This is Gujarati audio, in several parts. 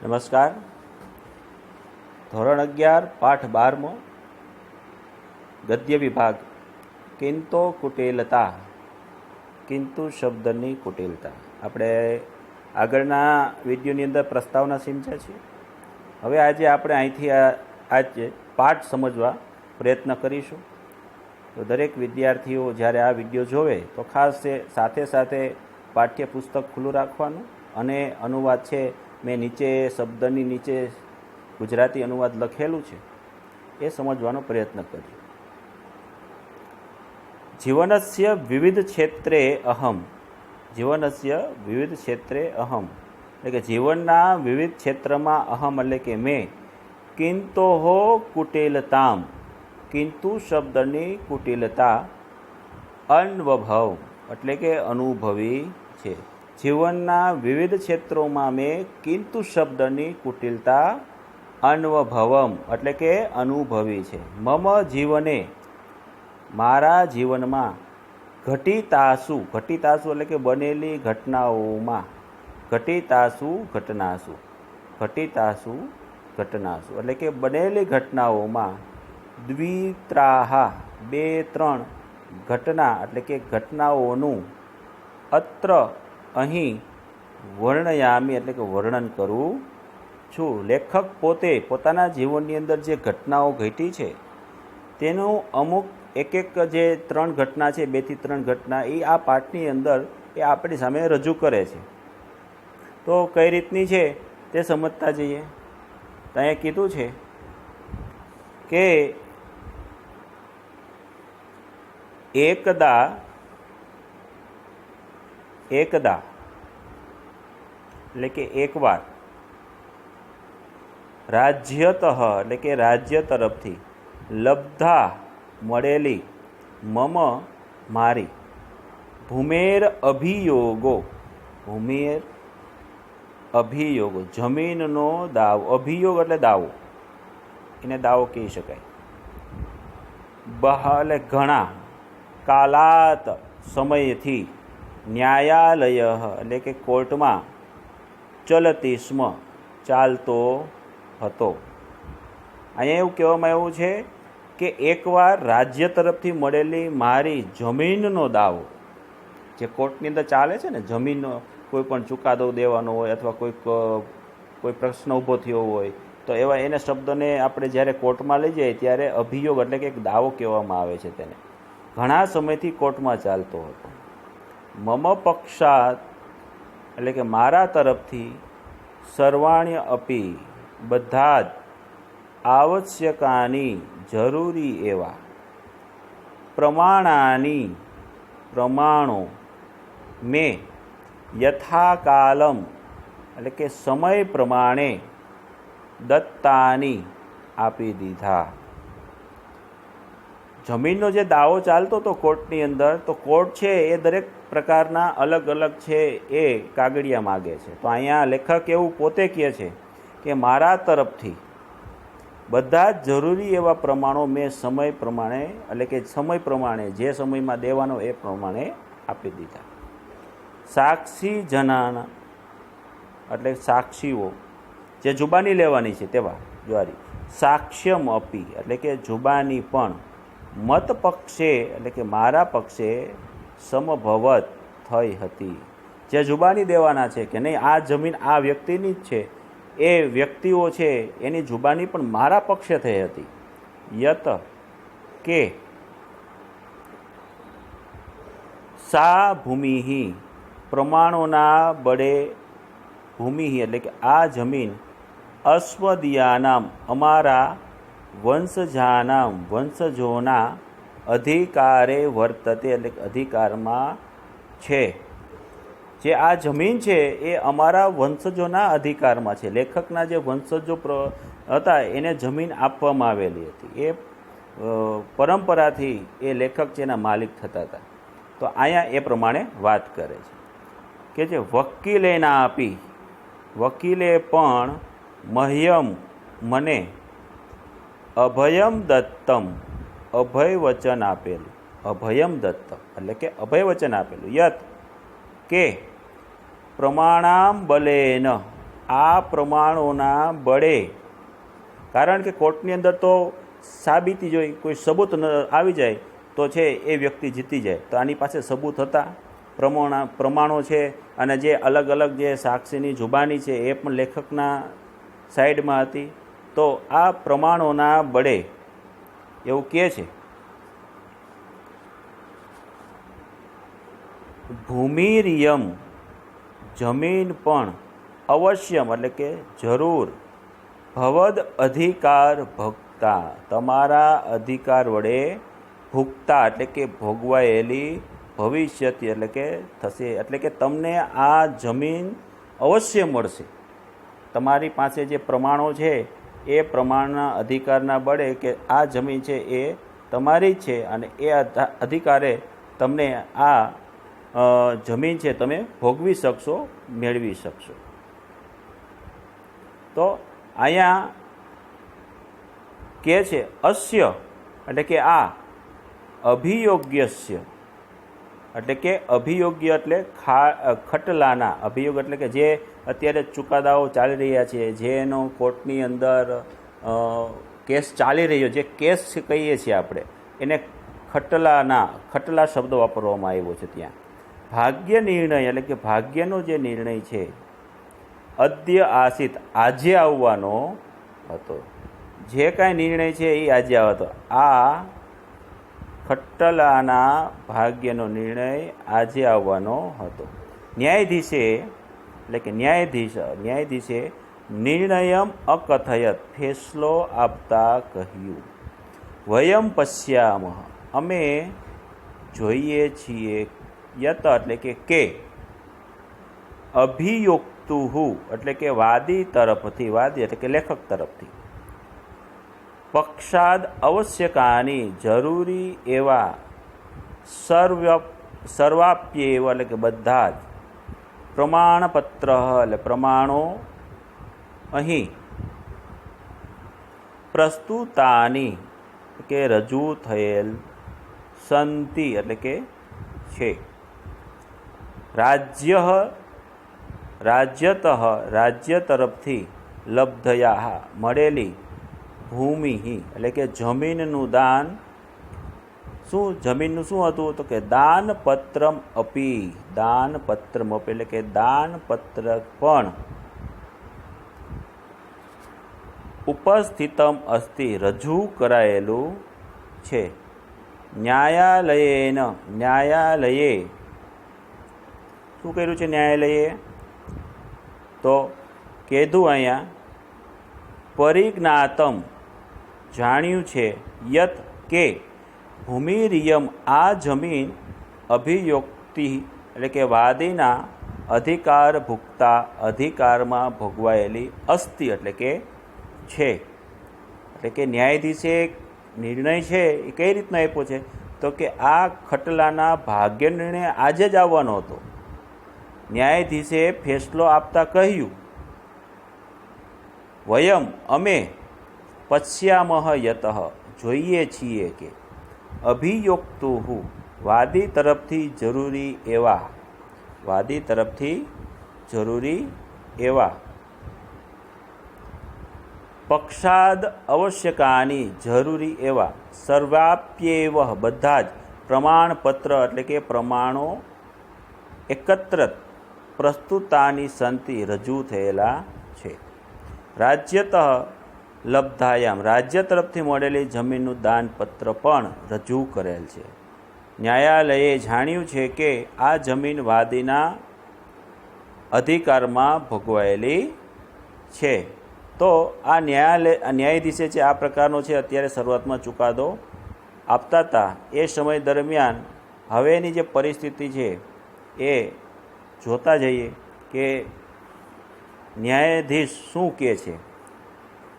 નમસ્કાર. ધોરણ 11 પાઠ 12 ગદ્ય વિભાગ. કિંતો કુટિલતા, કિંતુ શબ્દની કુટિલતા. આપણે આગળના વિડીયોની અંદર પ્રસ્તાવના સમજ્યા છીએ. હવે આજે આપણે અહીંથી આજે પાઠ સમજવા પ્રયત્ન કરીશું. તો દરેક વિદ્યાર્થીઓ જ્યારે આ વિડીયો જોવે તો ખાસ સાથે સાથે પાઠ્યપુસ્તક ખુલ્લું રાખવાનું અને અનુવાદ છે મેં નીચે શબ્દની નીચે ગુજરાતી અનુવાદ લખેલું છે એ સમજવાનો પ્રયત્ન કરીએ. જીવનસ્ય વિવિધ ક્ષેત્રે અહમ, જીવનસ્ય વિવિધ ક્ષેત્રે અહમ એટલે કે જીવનના વિવિધ ક્ષેત્રમાં અહમ એટલે કે મેં કિંતોહો કુટિલતામ, કિંતુ શબ્દની કુટિલતા અન્વભવ એટલે કે અનુભવી છે. જીવનના વિવિધ ક્ષેત્રોમાં મેં કિંતુ શબ્દની કુટિલતા અન્વભવમ એટલે કે અનુભવી છે. મમ જીવને મારા જીવનમાં ઘટિતાસુ, ઘટિતાસુ એટલે કે બનેલી ઘટનાઓમાં, ઘટિતાસુ ઘટનાસુ, ઘટિતાસુ ઘટનાસુ એટલે કે બનેલી ઘટનાઓમાં દ્વિત્રાહા બે ત્રણ ઘટના એટલે કે ઘટનાઓનું અત્ર અહીં વર્ણયામી એટલે કે વર્ણન કરું છું. લેખક પોતે પોતાના જીવનની અંદર જે ઘટનાઓ ઘટી છે તેનું અમુક એક જે 3 ઘટના છે, 2 થી 3 ઘટના એ આ પાઠની અંદર એ આપણી સામે રજૂ કરે છે. તો કઈ રીતની છે તે સમજતા જઈએ. ત્યાં કીધું છે કે એકદા એટલે કે એકવાર, રાજ્યતઃ એટલે કે રાજ્ય તરફથી, લબ્ધા મળેલી, મમ મારી, ભૂમેર અભિયોગો, ભૂમેર અભિયોગો જમીનનો દાવો, અભિયોગ એટલે દાવો, એને દાવો કહી શકાય. બહ એટલે ઘણા, કાલાત સમયથી, ન્યાયાલય એટલે કે કોર્ટમાં, ચલતી સ્મ ચાલતો હતો. અહીંયા એવું કહેવામાં આવ્યું છે કે એકવાર રાજ્ય તરફથી મળેલી મારી જમીનનો દાવો, જે કોર્ટની અંદર ચાલે છે ને, જમીનનો કોઈ પણ ચુકાદો દેવાનો હોય અથવા કોઈ પ્રશ્ન ઊભો થયો હોય તો એવા એને શબ્દને આપણે જ્યારે કોર્ટમાં લઈ જઈએ ત્યારે અભિયોગ એટલે કે એક દાવો કહેવામાં આવે છે. તેને ઘણા સમયથી કોર્ટમાં ચાલતો હતો. મમ પક્ષાત એટલે કે મારા તરફથી, સર્વાણ્ય અપી બધા જ, આવશ્યકાની જરૂરી એવા, પ્રમાણાની પ્રમાણો, મેં યથાકાલમ એટલે કે સમય પ્રમાણે, દત્તાની આપી દીધા. જમીનનો જે દાવો ચાલતો હતો કોર્ટની અંદર, તો કોર્ટ છે એ દરેક પ્રકારના અલગ અલગ છે એ કાગળિયા માગે છે. તો અહીંયા લેખક એવું પોતે કહે છે કે મારા તરફથી બધા જ જરૂરી એવા પ્રમાણો મેં સમય પ્રમાણે એટલે કે સમય પ્રમાણે જે સમયમાં દેવાનો એ પ્રમાણે આપી દીધા. સાક્ષી જનાના એટલે સાક્ષીઓ જે જુબાની લેવાની છે તેવા દ્વારી, સાક્ષ્યમ અપી એટલે કે જુબાની પણ, મત પક્ષે એટલે કે મારા પક્ષે, સમભવત થઈ હતી. જે જુબાની દેવાના છે કે નહીં આ જમીન આ વ્યક્તિની જ છે, એ વ્યક્તિઓ છે એની જુબાની પણ મારા પક્ષે થઈ હતી. યત કે સા ભૂમિ પ્રમાણોના બળે, ભૂમિ એટલે કે આ જમીન, અસ્મદીયાનામ અમારા વંશજાનામ વંશજોના, અધિકારે વર્તતે એટલે કે અધિકારમાં છે. જે આ જમીન છે એ અમારા વંશજોના અધિકારમાં છે. લેખકના જે વંશજો હતા એને જમીન આપવામાં આવેલી હતી. એ પરંપરાથી એ લેખક છે એના માલિક થતા હતા. તો અહીંયા એ પ્રમાણે વાત કરે છે કે જે વકીલે ના આપી, વકીલે પણ મહ્યમ મને, અભયમ દત્તમ અભય વચન આપેલું, અભયમ દત્તમ એટલે કે અભય વચન આપેલું. યત કે પ્રમાણામ બલેન આ પ્રમાણોના બળે, કારણ કે કોર્ટની અંદર તો સાબિતી જોઈ, કોઈ સબૂત આવી જાય તો છે એ વ્યક્તિ જીતી જાય. તો આની પાસે સબૂત હતા, પ્રમાણો છે, અને જે અલગ અલગ જે સાક્ષીની જુબાની છે એ પણ લેખકના સાઈડમાં હતી. તો આ પ્રમાણોના બળે એવું કહે છે. ભૂમિરિયમ, જમીન પણ, અવશ્યમ એટલે કે જરૂર, ભવદ અધિકાર ભક્તા, તમારા અધિકાર વડે, ભુક્તા એટલે કે ભોગવાયેલી, ભવિષ્યથી એટલે કે થશે, એટલે કે તમને આ જમીન અવશ્ય મળશે. તમારી પાસે જે પ્રમાણો છે એ પ્રમાણના અધિકારના બળે કે આ જમીન છે એ તમારી જ છે, અને એ અધિકારે તમને આ જમીન છે તમે ભોગવી શકશો, મેળવી શકશો. તો અહીંયા કહે છે અસ્ય એટલે કે આ, અભિયોગ્યસ્ય એટલે કે અભિયોગ્ય એટલે ખટલાના, અભિયોગ એટલે કે જે અત્યારે ચુકાદાઓ ચાલી રહ્યા છે, જેનો કોર્ટની અંદર કેસ ચાલી રહ્યો, જે કેસ કહીએ છીએ આપણે એને ખટલા શબ્દ વાપરવામાં આવ્યો છે ત્યાં. ભાગ્ય નિર્ણય એટલે કે ભાગ્યનો જે નિર્ણય છે, અદ્ય આસિત આજે આવવાનો હતો, જે કાંઈ નિર્ણય છે એ આજે આવતો. આ ખટલાના ભાગ્યનો નિર્ણય આજે આવવાનો હતો. ન્યાયાધીશે એટલે કે ન્યાયાધીશે નિર્ણયમ અકથયત ફેસલો આપતા કહ્યું, વયમ પશ્યામહ અમે જોઈએ છીએ, યત એટલે કે અભિયોક્તુહુ એટલે કે વાદી તરફથી, વાદી એટલે કે લેખક તરફથી, પક્ષાદ આવશ્યકાની જરૂરી એવા, સર્વાપ્ય એવા એટલે કે બધા જ, પ્રમાણપત્ર એટલે પ્રમાણો અહીં, પ્રસ્તુતાની કે રજૂ થયેલ, સંતિ એટલે કે છે, રાજ્યત રાજ્ય તરફથી, લબ્ધયા મળેલી, ભૂમિ એટલે કે જમીનનું દાન. શું જમીનનું શું હતું? તો કે દાનપત્રમ અપી, દાનપત્રમ અપી એટલે કે દાનપત્ર પણ, ઉપસ્થિતમ અસ્તિ રજૂ કરાયેલું છે, ન્યાયાલયે શું કર્યું છે? ન્યાયાલયે તો કીધું અહીંયા, પરિજ્ઞાતમ જાણ્યું છે, યત કે ભૂમિરિયમ આ જમીન, અભિયોક્તિ એટલે કે વાદીના અધિકાર ભુક્તા અધિકારમાં ભોગવાયેલી, અસ્તિ એટલે કે છે. એટલે કે ન્યાયાધીશે નિર્ણય છે એ કઈ રીતનો આપ્યો છે? તો કે આ ખટલાના ભાગ્ય નિર્ણય આજે જ આવવાનો હતો. ન્યાયાધીશે ફેસલો આપતા કહ્યું, વયમ અમે, પશ્યામહ યતઃ જોઈએ છીએ કે, અભિયોક્તુહુ વાદી તરફથી જરૂરી એવા, વાદી તરફથી જરૂરી એવા, પક્ષાદ આવશ્યકાની જરૂરી એવા, સર્વાપ્યેવ બધા જ, પ્રમાણપત્ર એટલે કે પ્રમાણો એકત્રત, પ્રસ્તુતાની સંતિ રજૂ થયેલા છે, રાજ્યતઃ લબ્ધાયામ રાજ્ય તરફથી મળેલી જમીનનું દાનપત્ર પણ રજૂ કરેલ છે. ન્યાયાલયે જાણ્યું છે કે આ જમીન વાદીના અધિકારમાં ભોગવાયેલી છે. તો આ ન્યાયાધીશે છે આ પ્રકારનો છે અત્યારે શરૂઆતમાં ચુકાદો આપતા હતા. એ સમય દરમિયાન હવેની જે પરિસ્થિતિ છે એ જોતા જઈએ કે ન્યાયાધીશ શું કહે છે.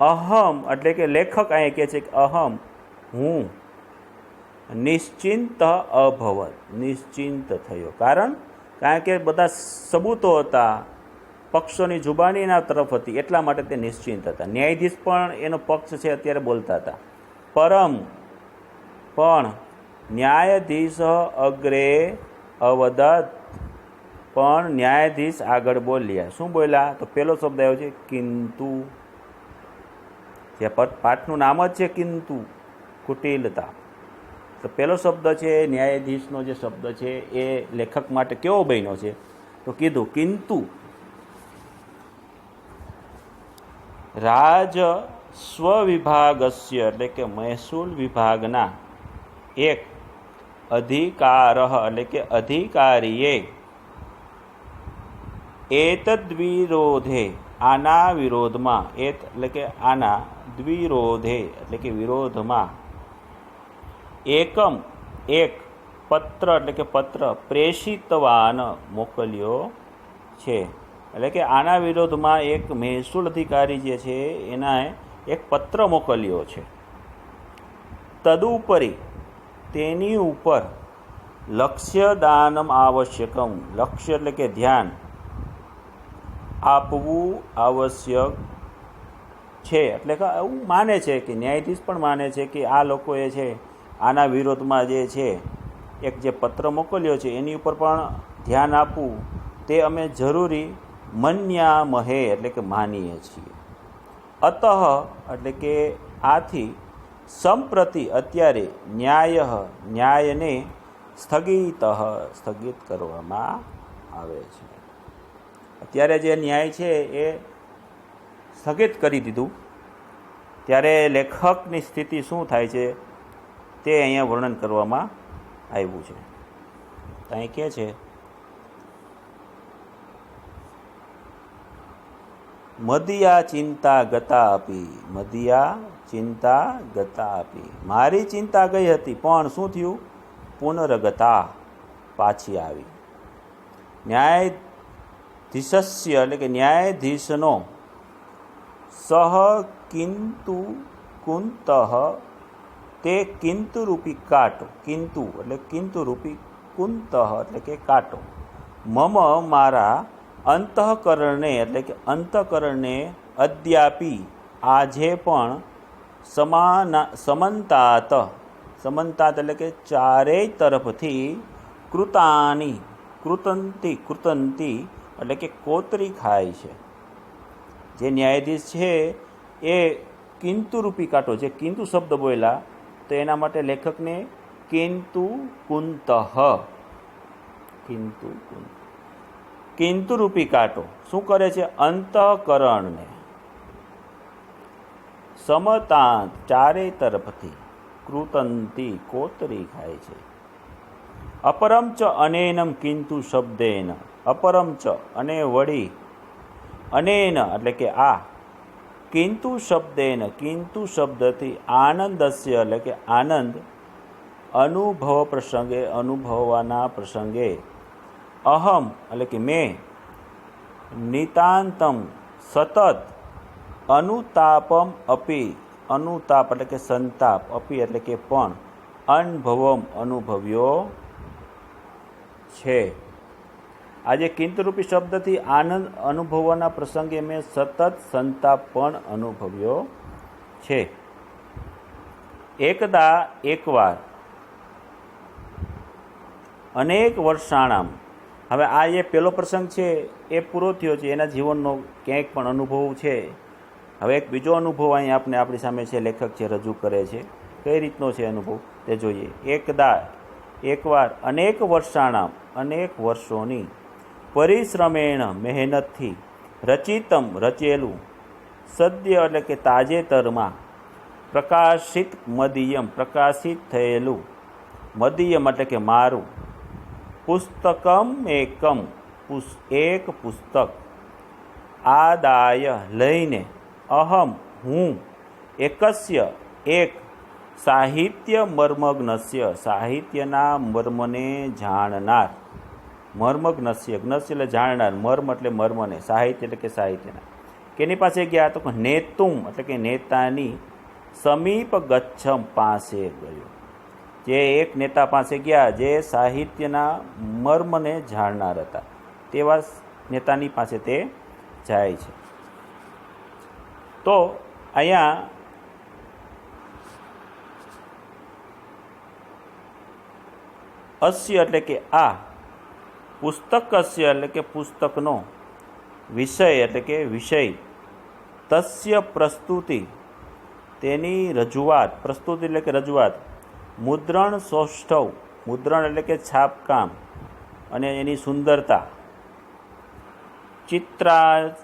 અહમ એટલે કે લેખક અહીંયા કહે છે કે અહમ હું નિશ્ચિંત અભવત, નિશ્ચિંત થયો. કારણ કે બધા સબૂતો હતા, પક્ષોની જુબાનીના તરફ હતી, એટલા માટે તે નિશ્ચિંત હતા. ન્યાયાધીશ પણ એનો પક્ષ છે અત્યારે બોલતા હતા. પરમ પણ ન્યાયાધીશ અગ્રે અવદત પણ ન્યાયાધીશ આગળ બોલ્યા. શું બોલ્યા? તો પહેલો શબ્દ આવ્યો છે કિંતુ. જે પાઠનું નામ જ છે કિંતુ, કુટિલતા. તો પહેલો શબ્દ છે ન્યાયાધીશનો જે શબ્દ છે એ લેખક માટે કેવો બન્યો છે? તો કીધું કિંતુ રાજસ્વ વિભાગસ્ય એટલે કે મહેસૂલ વિભાગના એક અધિકાર એટલે કે અધિકારીએ એતદ વિરોધે આના વિરોધમાં, એટલે કે આના દ્વિરોધે એટલે કે વિરોધમાં એકમ એક પત્ર એટલે કે પત્ર પ્રેષિતવાન મોકલ્યો છે. એટલે કે આના વિરોધમાં એક મહેસૂલ અધિકારી જે છે એના એક પત્ર મોકલ્યો છે. તદુપરી તેની ઉપર લક્ષ્ય દાનમ આવશ્યકમ, લક્ષ્ય એટલે કે ધ્યાન આપવું આવશ્યક છે. એટલે કે એવું માને છે કે ન્યાયાધીશ પણ માને છે કે આ લોકોએ છે આના વિરોધમાં જે છે એક જે પત્ર મોકલ્યો છે એની ઉપર પણ ધ્યાન આપવું તે અમે જરૂરી મન્યામહે એટલે કે માનીએ છીએ. અતઃ એટલે કે આથી સંપ્રતિ અત્યારે ન્યાયને સ્થગિત કરવામાં આવે છે. અત્યારે જે ન્યાય છે એ સ્થગિત કરી દીધું. ત્યારે લેખકની સ્થિતિ શું થાય છે તે અહીંયા વર્ણન કરવામાં આવ્યું છે. અહીં કહે છે મદિયા ચિંતા ગતા આપી, મદિયા ચિંતા ગતા આપી, મારી ચિંતા ગઈ હતી પણ શું થયું? પુનર્ગતા, પાછી આવી. ન્યાયાધીશસ્ય એટલે કે ન્યાયાધીશનો સહ કિંતુ કુંતઃ તે કિંતુ રૂપી કાંટો, કિંતુ એટલે કિંતુ રૂપી કુંતઃ એટલે કે કાંટો, મમ મારા અંતઃકરણે એટલે કે અંતઃકરણે અદ્યાપી આજે પણ સમંતાત, સમંતાત એટલે કે ચારેય તરફથી કૃતાની, કૃતંતી એટલે કે કોતરી ખાય છે. જે ન્યાયાધીશ છે એ કિંતુ રૂપી કાંટો, જે કિંતુ શબ્દ બોલ્યા તો એના માટે લેખકને કિંતુ કુંતઃ, કિંતુ કુંત, કિંતુ રૂપી કાંટો શું કરે છે? અંતઃકરણને સમતાંત ચારે તરફથી કૃતંતી કોતરી ખાય છે. અપરમ ચ અનેનમ કિંતુ શબ્દેન, અપરમ ચ અને વળી અનેન એટલે કે આ કિંતુ શબ્દેન, કિંતુ શબ્દથી આનંદસ્ય એટલે કે આનંદ અનુભવ પ્રસંગે, અનુભવવાના પ્રસંગે અહમ એટલે કે મેં નિતાંતમ સતત અનુતાપમ અપી, અનુતાપ એટલે કે સંતાપ, અપી એટલે કે પણ અનુભવમ અનુભવ્યો છે. આજે કિંતુરૂપી શબ્દથી આનંદ અનુભવવાના પ્રસંગે મેં સતત સંતાપ પણ અનુભવ્યો છે. એકદા એકવાર અનેક વર્ષાણામ, હવે આ જે પહેલો પ્રસંગ છે એ પૂરો થયો છે, એના જીવનનો ક્યાંક પણ અનુભવ છે. હવે એક બીજો અનુભવ અહીં આપણે આપણી સામે છે, લેખક છે રજૂ કરે છે. કઈ રીતનો છે અનુભવ તે જોઈએ. એકદા એકવાર અનેક વર્ષાણામ અનેક વર્ષોની પરિશ્રમેણ મહેનતથી રચિતમ રચેલું સદ્ય એટલે કે તાજેતરમાં પ્રકાશિત મદિયમ પ્રકાશિત થયેલું મદિયમ એટલે કે મારું પુસ્તકમ એકમ એક પુસ્તક આદાય લઈને અહમ હું એકસ્ય એક સાહિત્ય મર્મગ્નસ્ય સાહિત્યના મર્મને જાણનાર મર્મગ્નસ્ય જ્ઞસ્ય એટલે જાણનાર મર્મ એટલે મર્મને સાહિત્ય એટલે કે સાહિત્યના કેની પાસે ગયા તો નેતુમ એટલે કે નેતાની સમીપ ગચ્છમ પાસે ગયો જે એક નેતા પાસે ગયા જે સાહિત્યના મર્મને જાણનાર હતા તેવા નેતાની પાસે તે જાય છે. તો અહીંયા અસ્ય એટલે કે આ પુસ્તકસ્ય એટલે કે પુસ્તકનો, વિષય એટલે કે વિષય, તસ્ય પ્રસ્તુતિ તેની રજૂઆત, પ્રસ્તુતિ એટલે કે રજૂઆત, મુદ્રણ સૌષ્ઠવ, મુદ્રણ એટલે કે છાપકામ અને એની સુંદરતા, ચિત્રા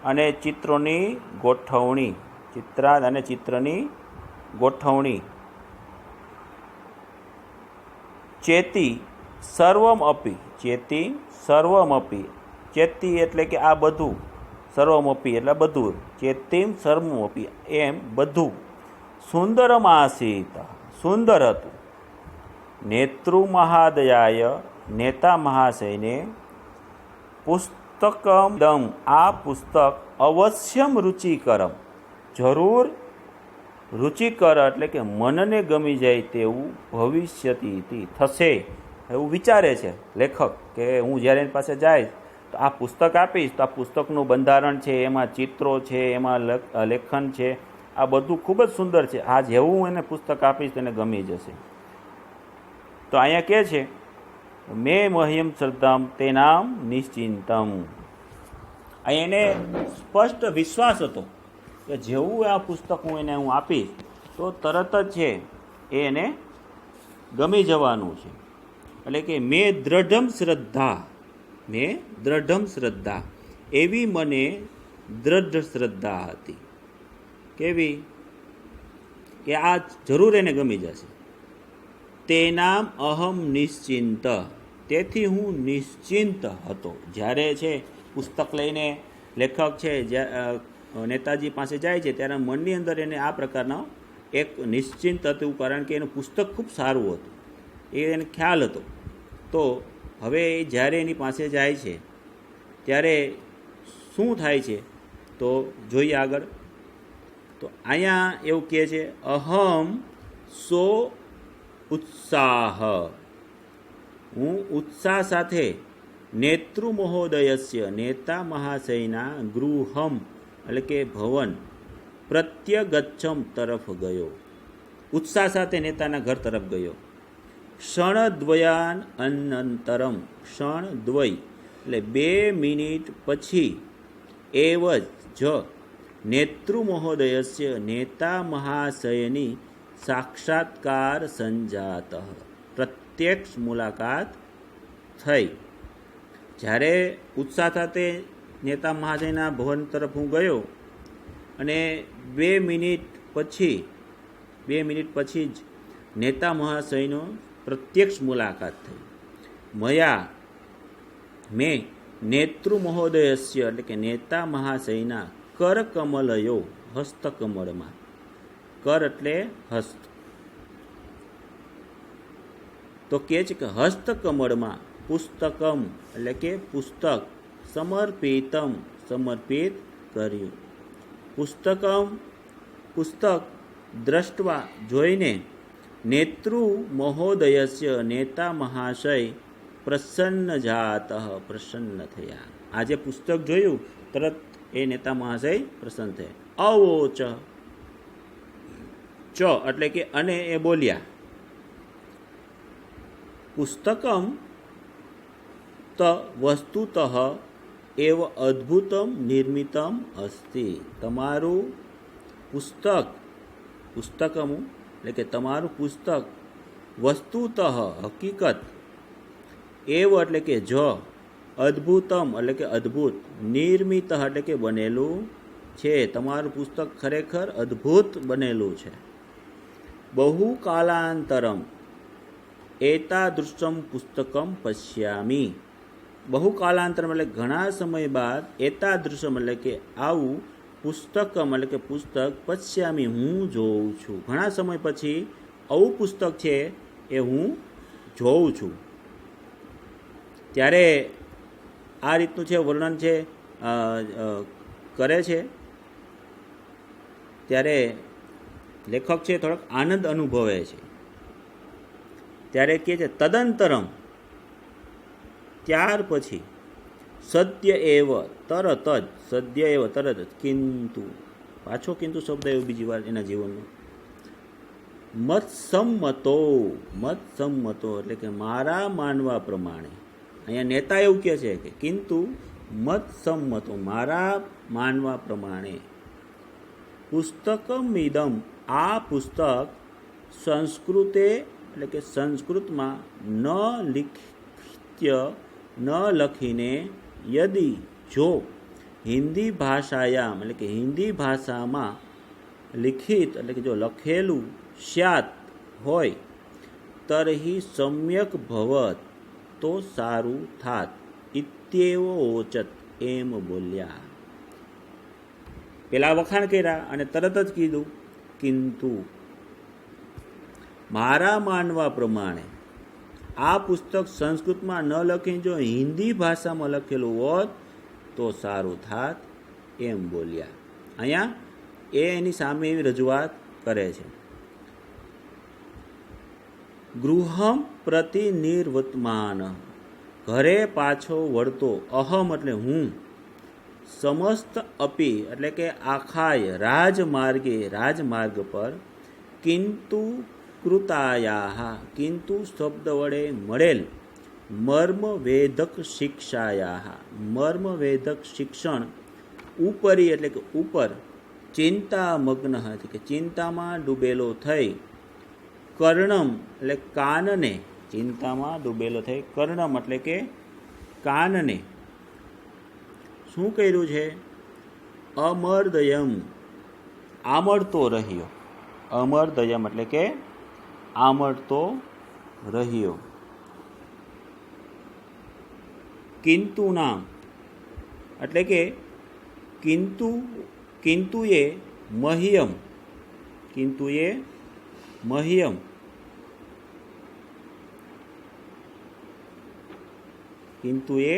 અને ચિત્રોની ગોઠવણી, ચિત્રાદ અને ચિત્રની ગોઠવણી, ચેતી સર્વમ અપી, ચેતી સર્વમ અપી, ચેતી એટલે કે આ બધું, સર્વમ અપી એટલે બધું, ચેતીમ સર્વમ અપી એમ બધું, સુંદરમ આસીત સુંદર હતું, નેતૃ મહાદયાય નેતા મહાશયને પુસ્તકમ દમ આ પુસ્તક અવશ્યમ રુચિકરમ જરૂર રુચિકર એટલે કે મનને ગમી જાય તેવું ભવિષ્યતિ થશે એવું વિચારે છે લેખક કે હું જ્યારે એની પાસે જઈશ તો આ પુસ્તક આપીશ તો આ પુસ્તકનું બંધારણ છે, એમાં ચિત્રો છે, એમાં લેખન છે, આ બધું ખૂબ જ સુંદર છે, આ જેવું હું એને પુસ્તક આપીશ તેને ગમી જશે. તો અહીંયા કહે છે મેં મહ્યમ શ્રદ્ધામ તેનામ નિશ્ચિંતમ. અહીં એને સ્પષ્ટ વિશ્વાસ હતો કે જેવું આ પુસ્તક હું આપીશ તો તરત જ છે એને ગમી જવાનું છે. એટલે કે મેં દ્રઢમ શ્રદ્ધા એવી મને દ્રઢ શ્રદ્ધા હતી. કેવી? કે આ જરૂર એને ગમી જશે. તેનામ અહમ નિશ્ચિંત તેથી હું નિશ્ચિંત હતો. જ્યારે છે પુસ્તક લઈને લેખક છે નેતાજી પાસે જાય છે ત્યારે મનની અંદર એને આ પ્રકારનો એક નિશ્ચિંત હતું, કારણ કે એનું પુસ્તક ખૂબ સારું હતું, એ એને ખ્યાલ હતો. તો હવે જ્યારે એની પાસે જાય છે ત્યારે શું થાય છે તો જોઈએ આગળ. તો અહીંયા એવું કહે છે અહમ સો ઉત્સાહ, હું ઉત્સાહ સાથે નેતૃ મહોદયસ્ય નેતા મહાશયના ગૃહમ એટલે કે ભવન પ્રત્યગચ્છમ તરફ ગયો. ઉત્સાહ સાથે નેતાના ઘર તરફ ગયો. ક્ષણદ્વયાન અનંતરમ, ક્ષણદ્વય એટલે 2 મિનિટ પછી, એવ જ નેતૃ મહોદયસ્ય નેતા મહાશયની સાક્ષાત્કાર સંજાત પ્રત્યક્ષ મુલાકાત થઈ. જ્યારે ઉત્સાહ સાથે નેતા મહાશયના ભવન તરફ હું ગયો અને 2 મિનિટ પછી જ નેતા મહાશયનો પ્રત્યક્ષ મુલાકાત થઈ. મેં નેતૃ મહોદયસ્ય એટલે કે નેતા મહાશયના કરકમલયો, હસ્તકમળમાં, કર એટલે હસ્ત, તો કહે છે કે હસ્તકમળમાં પુસ્તકમ એટલે કે પુસ્તક સમર્પિત કર્યું. પુસ્તક દ્રષ્ટવા જોઈને નેતૃ મહોદયસ્ય નેતા મહાશય પ્રસન્ન પ્રસન્ન થયા. આ જે પુસ્તક જોયું તરત એ નેતા મહાશય પ્રસન્ન થયા. અવોચ ચ એટલે કે અને એ બોલ્યા પુસ્તકમ ત વસ્તુતઃ એવ અદ્ભુતમ નિર્મિતમ અસ્તિ. તમારું પુસ્તકમ એટલે કે તમારું પુસ્તક વસ્તુતઃ હકીકત, એવ એટલે કે અદ્ભુતમ એટલે કે અદ્ભુત, નિર્મિત એટલે કે બનેલું છે. તમારું પુસ્તક ખરેખર અદ્ભુત બનેલું છે. બહુ કાલાંતરમ એતાદૃશમ પુસ્તકમ પશ્યામી. બહુ કાલાંતરમ એટલે ઘણા સમય બાદ, એતાદૃશમ એટલે કે આવું, પુસ્તકમ એટલે કે પુસ્તક, પશ્યામી હું જોઉં છું. ઘણા સમય પછી આવું પુસ્તક છે એ હું જોઉં છું. ત્યારે આ રીતનું છે વર્ણન છે કરે છે. ત્યારે લેખક છે થોડોક આનંદ અનુભવે છે. ત્યારે કહે છે તદંતરમ ત્યાર પછી, સદ્ય એવ તરત જ, કિંતુ પાછો કિંતુ શબ્દ એવો બીજી વાર એના જીવનમાં, મત સંમતો એટલે કે મારા માનવા પ્રમાણે, અહીંયા નેતા એવું કહે છે કે કિંતુ મત સંમતો, મારા માનવા પ્રમાણે, પુસ્તકમ ઇદમ, આ પુસ્તક સંસ્કૃતે એટલે કે સંસ્કૃતમાં ન લિખ્ય, ન લખીને, યદિ જો, હિન્દી ભાષાયામ એટલે કે હિન્દી ભાષામાં, લિખિત એટલે કે જો લખેલું, સ્યાત હોય, તરહી સમ્યક ભવત તો સારું થાત, ઇત્યેવો ઓચત, એમ બોલ્યા. પેલા વખાણ કર્યા અને તરત જ કીધું કિંતુ મારા માનવા પ્રમાણે આ પુસ્તક સંસ્કૃતમાં ન લખીને જો હિન્દી ભાષામાં લખેલું હોત તો સારું થાત, એમ બોલ્યા. અહીંયા એની સામે એવી રજૂઆત કરે છે. ગૃહમ પ્રતિ નિર્વતમાન, ઘરે પાછો વળતો, અહમ એટલે હું, સમસ્ત અપી એટલે કે આખાય, રાજમાર્ગ પર, કિંતુ કૃતાયાહ, કિંતુ શબ્દ વડે મળેલ, મર્મવેદક શિક્ષાયાહ, મર્મવેદક શિક્ષણ, ઉપરી એટલે કે ઉપર, ચિંતામગ્ન એટલે કે ચિંતામાં ડૂબેલો થઈ, કર્ણમ એટલે કાનને, ચિંતામાં ડૂબેલો થઈ, કર્ણમ એટલે કે કાનને શું કર્યું છે? અમરદયમ, આમળતો રહ્યો, અમરદયમ એટલે કે આમળતો રહ્યો. કિંતુ નામ એટલે કે કિંતુએ મહ્યમ, કિંતુએ મહ્યમ, કિંતુએ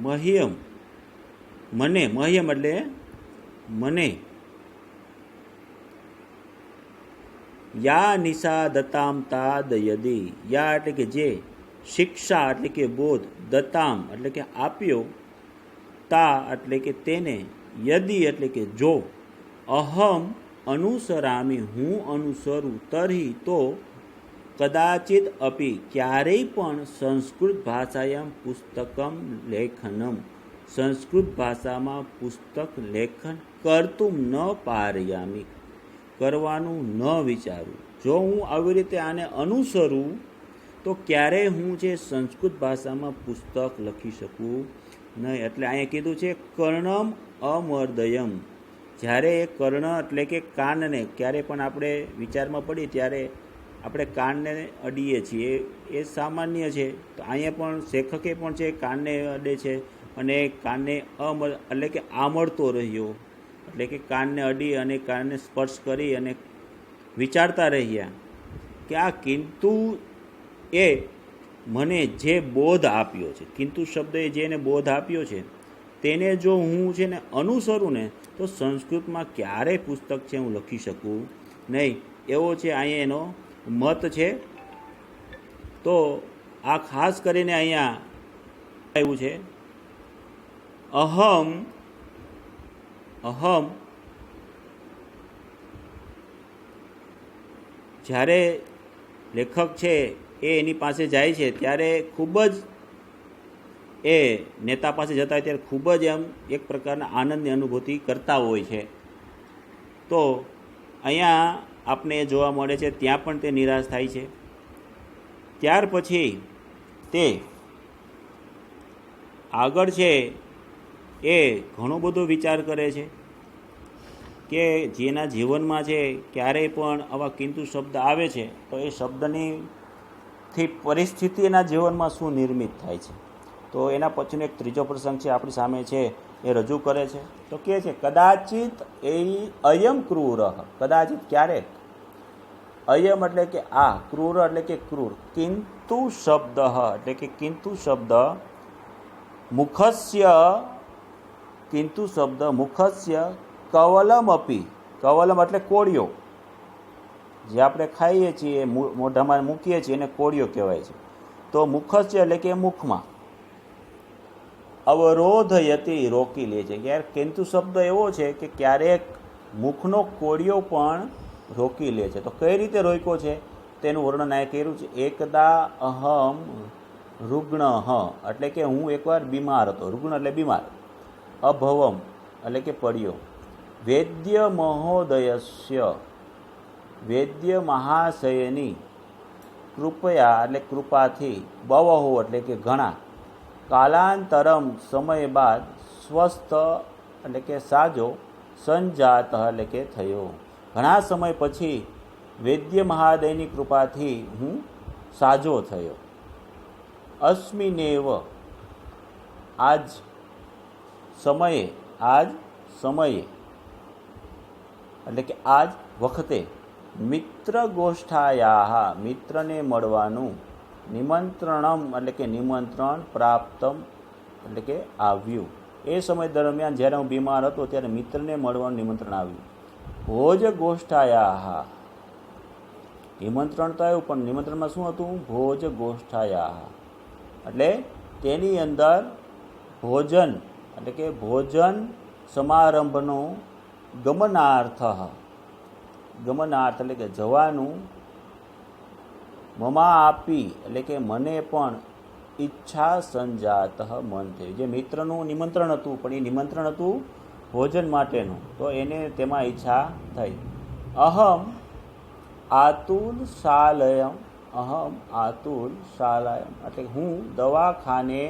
મહ્યમ, મને, મહ્યમ એટલે મને, યા નિષાદતામ તાદ યદી, યા એટલે કે જે, શિક્ષા એટલે કે બોધ, દતામ એટલે કે આપ્યો, તા એટલે કે તેને, યદી એટલે કે જો, અહમ અનુસરામી હું અનુસરું, તર્હિ તો, કદાચિત અપી ક્યારેય પણ, સંસ્કૃત ભાષાયામ પુસ્તકમ લેખનમ, સંસ્કૃત ભાષામાં પુસ્તક લેખન કરતું ન પારયામી, કરવાનું ન વિચારું. જો હું આવી રીતે આને અનુસરું તો ક્યારેય હું જે સંસ્કૃત ભાષામાં પુસ્તક લખી શકું નહીં. એટલે અહીંયા કીધું છે કર્ણમ અમર્દયમ, જ્યારે એ કર્ણ એટલે કે કાનને, ક્યારે પણ આપણે વિચારમાં પડી ત્યારે આપણે કાનને અડીએ છીએ, એ સામાન્ય છે. તો અહીંયા પણ લેખકે પણ છે કાનને અડે છે અને કાનને એટલે કે આમળતો રહ્યો, એટલે કે કાનને અડી અને કાનને સ્પર્શ કરી અને વિચારતા રહ્યા કે આ કિંતુ એ મને જે બોધ આપ્યો છે, કિંતુ શબ્દએ જેને બોધ આપ્યો છે તેને જો હું છે ને અનુસરું ને તો સંસ્કૃતમાં ક્યારેય પુસ્તક છે હું લખી શકું નહીં. એવો છે અહીંયા એનો મત છે. તો આ ખાસ કરીને અહીંયા આવ્યું છે અહમ જ્યારે લેખક છે એ એની પાસે જાય છે ત્યારે ખૂબ જ એ નેતા પાસે જતા હોય ત્યારે ખૂબ જ એમ એક પ્રકારના આનંદની અનુભૂતિ કરતા હોય છે. તો અહીંયા આપણે જોવા મળે છે ત્યાં પણ તે નિરાશ થાય છે. ત્યાર પછી તે આગળ છે એ ઘણો બધો વિચાર કરે છે કે જેના જીવનમાં છે ક્યારેય પણ આવા કિંતુ શબ્દ આવે છે તો એ શબ્દથી પરિસ્થિતિ એના જીવનમાં શું નિર્મિત થાય છે. તો એના પછીનો એક ત્રીજો પ્રસંગ છે આપણી સામે છે એ રજૂ કરે છે. તો કહે છે કદાચિત એ અયમ ક્રૂર, કદાચિત ક્યારેક, અયમ એટલે કે આ, ક્રૂર એટલે કે ક્રૂર, કિંતુ શબ્દ એટલે કે કિંતુ શબ્દ મુખસ્ય, કિંતુ શબ્દ મુખસ્ય કવલમ અપી, કવલમ એટલે કોળિયો, જે આપણે ખાઈએ છીએ મોઢામાં મૂકીએ છીએ એને કોળિયો કહેવાય છે. તો મુખસ્ય એટલે કે મુખમાં, અવરોધયતી રોકી લે છે. યાર કિંતુ શબ્દ એવો છે કે ક્યારેક મુખનો કોળિયો પણ રોકી લે છે. તો કઈ રીતે રોક્યો છે તેનું વર્ણન આ કર્યું છે. એકદા અહમ रुग्ण એટલે કે હું એકવાર બીમાર હતો, रुग्ण એટલે બીમાર, અભવમ એટલે કે પડ્યો, વૈદ્ય મહોદયસ્ય વૈદ્ય મહાશયની કૃપયા એટલે કૃપાથી, બવહો એટલે કે ઘણા, કાલાંતરમ સમય બાદ, સ્વસ્થ એટલે કે સાજો, સંજાત એટલે કે થયો, ઘણા સમય પછી વૈદ્ય મહાદયની કૃપાથી હું સાજો થયો. અસ્મિનેવ આજ સમયે એટલે કે આજ વખતે, મિત્ર ગોષ્ઠાયા મિત્રને મળવાનું, નિમંત્રણમ એટલે કે નિમંત્રણ, પ્રાપ્તમ એટલે કે આવ્યું. એ સમય દરમિયાન જ્યારે હું બીમાર હતો ત્યારે મિત્રને મળવાનું નિમંત્રણ આવ્યું. ભોજ ગોષ્ઠાયા નિમંત્રણ તો આવ્યું પણ નિમંત્રણમાં શું હતું? ભોજ ગોષ્ઠાયા એટલે તેની અંદર ભોજન એટલે કે ભોજન સમારંભનો ગમનાર્થ એટલે કે જવાનું, મમા આપી એટલે કે મને પણ ઈચ્છા સંજાત મન થયું. જે મિત્રનું નિમંત્રણ હતું પણ એ નિમંત્રણ હતું ભોજન માટેનું, તો એને તેમાં ઈચ્છા થઈ. અહમ આતુલ શાલયમ એટલે હું દવાખાને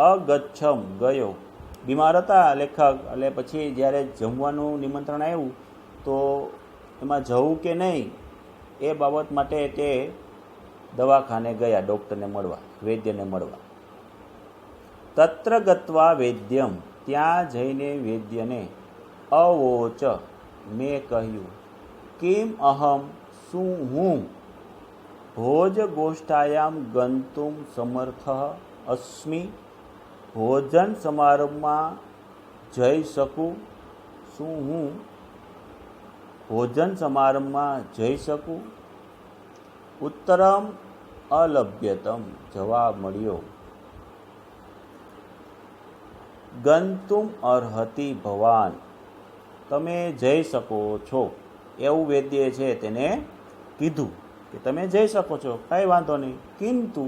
અગચ્છમ ગયો. બીમાર હતા લેખક, એટલે પછી જ્યારે જમવાનું નિમંત્રણ આવ્યું તો એમાં જવું કે નહીં એ બાબત માટે તે દવાખાને ગયા, ડૉક્ટરને મળવા, વૈદ્યને મળવા. તત્ર ગત્વા વૈદ્યમ ત્યાં જઈને વૈદ્યને અવોચ મેં કહ્યું, કિમ અહમ શું હું ભોજ ગોષ્ઠાયામ ગંતુમ સમર્થ અસ્મિ ભોજન સમારંભમાં જઈ શકું? શું હું ભોજન સમારંભમાં જઈ શકું? ઉત્તરમ અલભ્યતમ જવાબ મળ્યો, ગંતુમ અર્હતિ ભવાન તમે જઈ શકો છો. એવું વૈદ્ય છે તેને કીધું કે તમે જઈ શકો છો, કાંઈ વાંધો નહીં. કિંતુ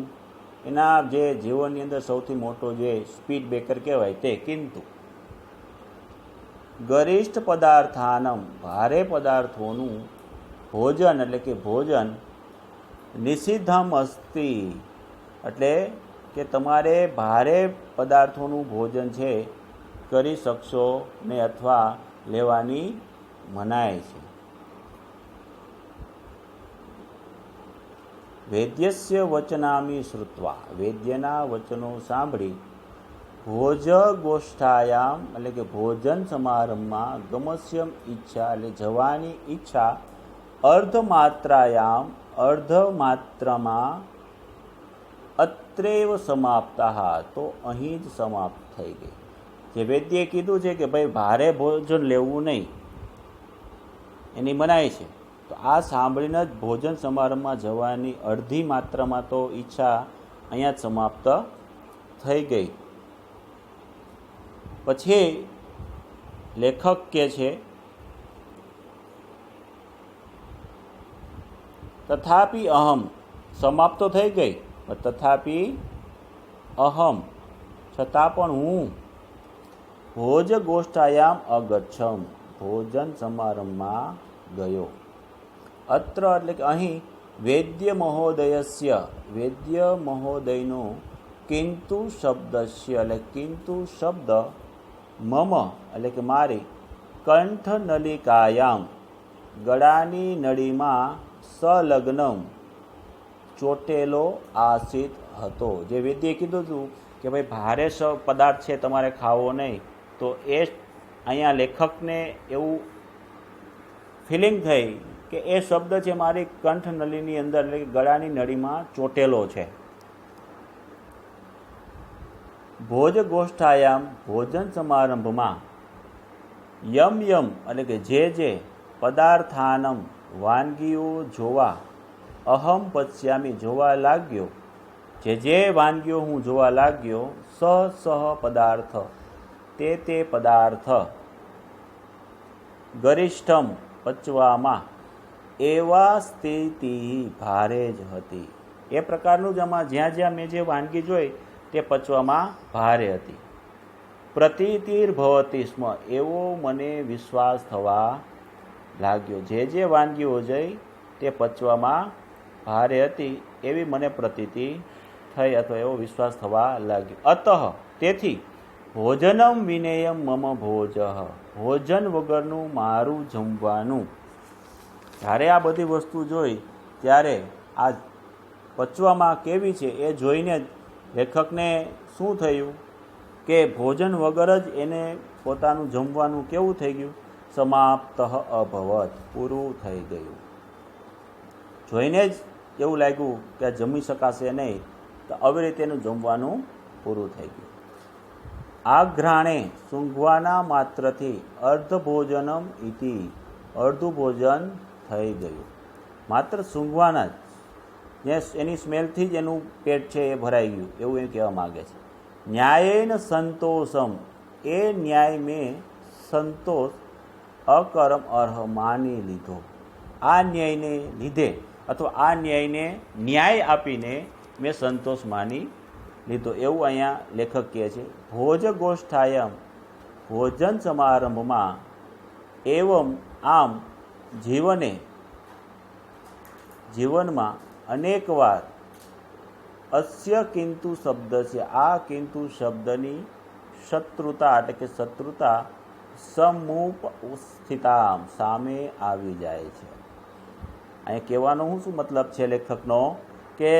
એના જે જીવનની અંદર સૌથી મોટો જે સ્પીડ બ્રેકર કહેવાય તે કિંતુ, ગરિષ્ઠ પદાર્થાનમ ભારે પદાર્થોનું ભોજન એટલે કે ભોજન, નિષિદ્ધમ અસ્તિ એટલે કે તમારે ભારે પદાર્થોનું ભોજન છે કરી શકશો ને અથવા લેવાની મનાય છે. વૈદ્યસ્ય વચનામી શ્રુત્વા વૈદ્યના વચનો સાંભળી, ભોજ ગોષ્ઠાયામ એટલે કે ભોજન સમારંભમાં, ગમસ્યમ ઈચ્છા એટલે જવાની ઈચ્છા, અર્ધમાત્રાયામ અર્ધમાત્રામાં, અત્રેવ સમાપ્તા તો અહીં જ સમાપ્ત થઈ ગઈ. જે વૈદ્યએ કીધું છે કે ભાઈ ભારે ભોજન લેવું નહીં, એની મનાઈ છે, તો આ સાંભળીને જ ભોજન સમારંભમાં જવાની અડધી માત્રામાં તો ઈચ્છા અહીંયા જ સમાપ્ત થઈ ગઈ. પછી લેખક કહે છે, તથાપિ અહમ સમાપ્ત તો થઈ ગઈ, તથાપિ અહમ છતાં પણ હું ભોજ ગોષ્ઠાયામ અગચ્છમ ભોજન સમારંભમાં ગયો. અત્ર એટલે કે અહીં વૈદ્ય મહોદયસ્ય વૈદ્ય મહોદયનો કિંતુ શબ્દસ્ય એટલે કિંતુ શબ્દ, મમ એટલે કે મારી, કંઠ નલિકાયામ ગળાની નળીમાં, સંલગ્નમ ચોટેલો આસિત હતો. જે વૈદ્યએ કીધું હતું કે ભાઈ ભારે પદાર્થ છે તમારે ખાવો નહીં, તો એ અહીંયા લેખકને એવું ફિલિંગ થઈ કે એ શબ્દ છે મારી કંઠ નળીની અંદર એટલે કે ગળાની નળીમાં ચોટેલો છે. ભોજ ગોષ્ઠાયામ ભોજન સમારંભમાં, યમ યમ એટલે કે જે પદાર્થાનમ વાનગીઓ જોવા, અહમ પશ્યામી જોવા લાગ્યો, જે વાનગીઓ હું જોવા લાગ્યો, સહ પદાર્થ તે પદાર્થ, ગરિષ્ઠમ પચવામાં, એવા સ્થિતિ ભારે જ હતી. એ પ્રકારનું જ આમાં જ્યાં જ્યાં મેં જે વાનગી જોઈ તે પચવામાં ભારે હતી. પ્રતીતિર્ભવતી સ્મ, એવો મને વિશ્વાસ થવા લાગ્યો. જે વાનગીઓ જોઈ તે પચવામાં ભારે હતી એવી મને પ્રતીતિ થઈ અથવા એવો વિશ્વાસ થવા લાગ્યો. અતઃ, તેથી ભોજનમ વિનેયમ મમ ભોજ, ભોજન વગરનું મારું જમવાનું. જ્યારે આ બધી વસ્તુ જોઈ ત્યારે આ પચવામાં કેવી છે એ જોઈને જ લેખકને શું થયું કે ભોજન વગર જ એને પોતાનું જમવાનું કેવું થઈ ગયું, સમાપ્ત અભવત, પૂરું થઈ ગયું. જોઈને જ એવું લાગ્યું કે આ જમી શકાશે નહીં, તો આવી રીતે એનું જમવાનું પૂરું થઈ ગયું. આઘ્રાણે, સૂંઘવાના માત્રથી, અર્ધ ભોજનમ ઇતિ, અડધું ભોજન થઈ ગયું. માત્ર સૂંઘવાના જ એની સ્મેલથી જ એનું પેટ છે એ ભરાઈ ગયું, એવું એ કહેવા માગે છે. ન્યાયેન સંતોષમ, એ ન્યાય મેં સંતોષ અકર્મ અર્હ માની લીધો. આ ન્યાયને લીધે અથવા આ ન્યાયને ન્યાય આપીને મેં સંતોષ માની લીધો, એવું અહીંયા લેખક કહે છે. ભોજ ગોષ્ઠાયમ, ભોજન સમારંભમાં, એવમ આમ જીવનમાં અનેકવાર અસ્ય કિંતુ શબ્દ છે, આ કિંતુ શબ્દની શત્રુતા એટલે કે શત્રુતા સમુપસ્થિતા, સામે આવી જાય છે. અહીંયા કહેવાનો શું મતલબ છે લેખકનો કે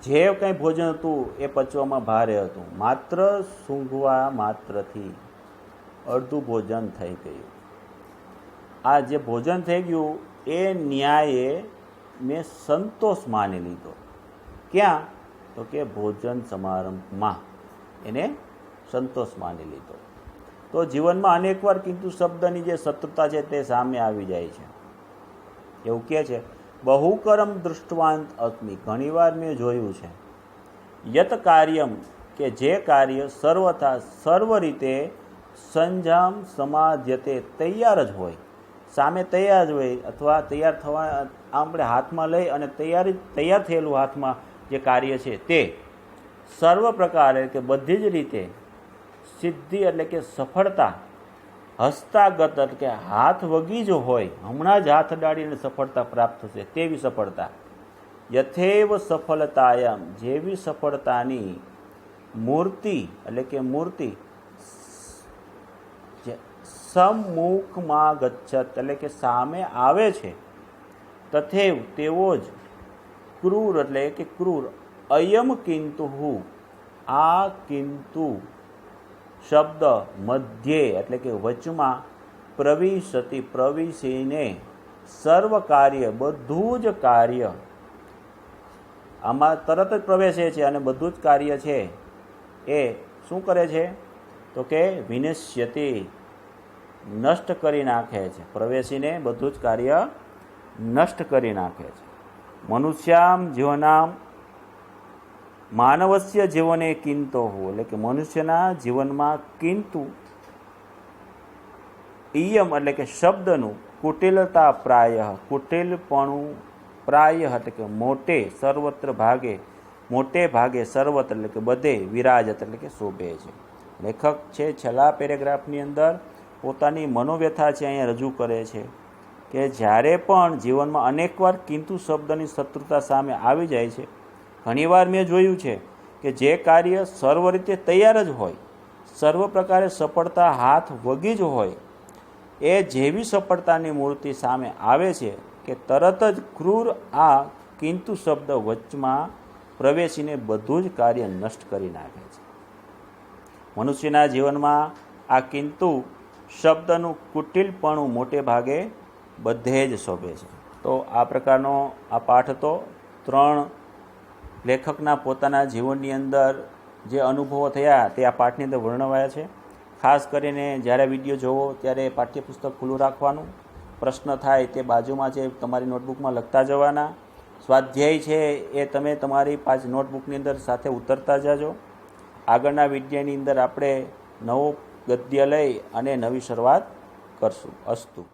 જે કંઈ ભોજન હતું એ પચવામાં ભારે હતું, માત્ર સૂંઘવા માત્રથી અડધું ભોજન થઈ ગયું. આ જે ભોજન થઈ ગયું એ ન્યાયે મેં સંતોષ માની લીધો. ક્યાં? તો કે ભોજન સમારંભમાં એને સંતોષ માની લીધો. તો જીવનમાં અનેકવાર કિંતુ શબ્દની જે શત્રુતા છે તે સામે આવી જાય છે. એવું કહે છે, બહુકરમ દૃષ્ટવાંત અસ્મિ, ઘણીવાર મેં જોયું છે. યત કાર્યમ, કે જે કાર્ય સર્વથા સર્વ રીતે સંજામ સમાધ્યતે, તૈયાર જ હોય, સામે તૈયાર જ હોય, અથવા તૈયાર થવા આપણે હાથમાં લઈ અને તૈયાર થયેલું હાથમાં જે કાર્ય છે તે સર્વ પ્રકારે કે બધી જ રીતે સિદ્ધિ એટલે કે સફળતા, હસ્તાગત એટલે કે હાથ વગી જ હોય, હમણાં જ હાથ અડાડીને સફળતા પ્રાપ્ત થશે તેવી સફળતા. યથેવ સફળતાયામ, જેવી સફળતાની મૂર્તિ એટલે કે મૂર્તિ સમ્મુખમાં ગચ્છત એટલે કે સામે આવે છે, તથેવ તેવો જ ક્રૂર એટલે કે ક્રૂર, અયમ કિંતુ, આ કિંતુ શબ્દ મધ્યે એટલે કે વચમાં પ્રવિશતિ, પ્રવિશીને સર્વ કાર્ય, બધું જ કાર્ય આમાં તરત જ પ્રવેશે છે અને બધું જ કાર્ય છે એ શું કરે છે તો કે વિનશ્યતિ, નષ્ટ કરી નાખે છે. પ્રવેશીને બધું જ કાર્ય નષ્ટ કરી નાખે છે. મનુષ્યામ જીવનામ, માનવસ્ય જીવને કિંતો હો, એટલે કે મનુષ્યના જીવનમાં કિંતુ ઇયમ એટલે કે શબ્દનું કુટિલતા પ્રાય, કુટિલપણું પ્રાય એટલે કે મોટે, સર્વત્ર ભાગે, મોટે ભાગે, સર્વત્ર એટલે કે બધે, વિરાજત એટલે કે શોભે છે. લેખક છે છેલ્લા પેરેગ્રાફની અંદર પોતાની મનોવ્યથા છે અહીંયા રજૂ કરે છે કે જ્યારે પણ જીવનમાં અનેકવાર કિંતુ શબ્દની શત્રુતા સામે આવી જાય છે. ઘણીવાર મેં જોયું છે કે જે કાર્ય સર્વ રીતે તૈયાર જ હોય, સર્વ પ્રકારે સફળતા હાથ વગી જ હોય, એ જેવી સફળતાની મૂર્તિ સામે આવે છે કે તરત જ ક્રૂર આ કિંતુ શબ્દ વચમાં પ્રવેશીને બધું જ કાર્ય નષ્ટ કરી નાખે છે. મનુષ્યના જીવનમાં આ કિંતુ શબ્દનું કુટિલપણું મોટે ભાગે બધે જ શોભે છે. તો આ પ્રકારનો આ પાઠ હતો. 3 લેખકના પોતાના જીવનની અંદર જે અનુભવો થયા તે આ પાઠની અંદર વર્ણવાયા છે. ખાસ કરીને જ્યારે વિડીયો જોવો ત્યારે પાઠ્યપુસ્તક ખુલ્લું રાખવાનું, પ્રશ્ન થાય તે બાજુમાં છે તમારી નોટબુકમાં લખતા જવાના, સ્વાધ્યાય છે એ તમે તમારી નોટબુકની અંદર સાથે ઉતરતા જાજો. આગળના વિડીયોની અંદર આપણે નવો ગદ્ય લઈ અને નવી શરૂઆત કરશું. અસ્તુ.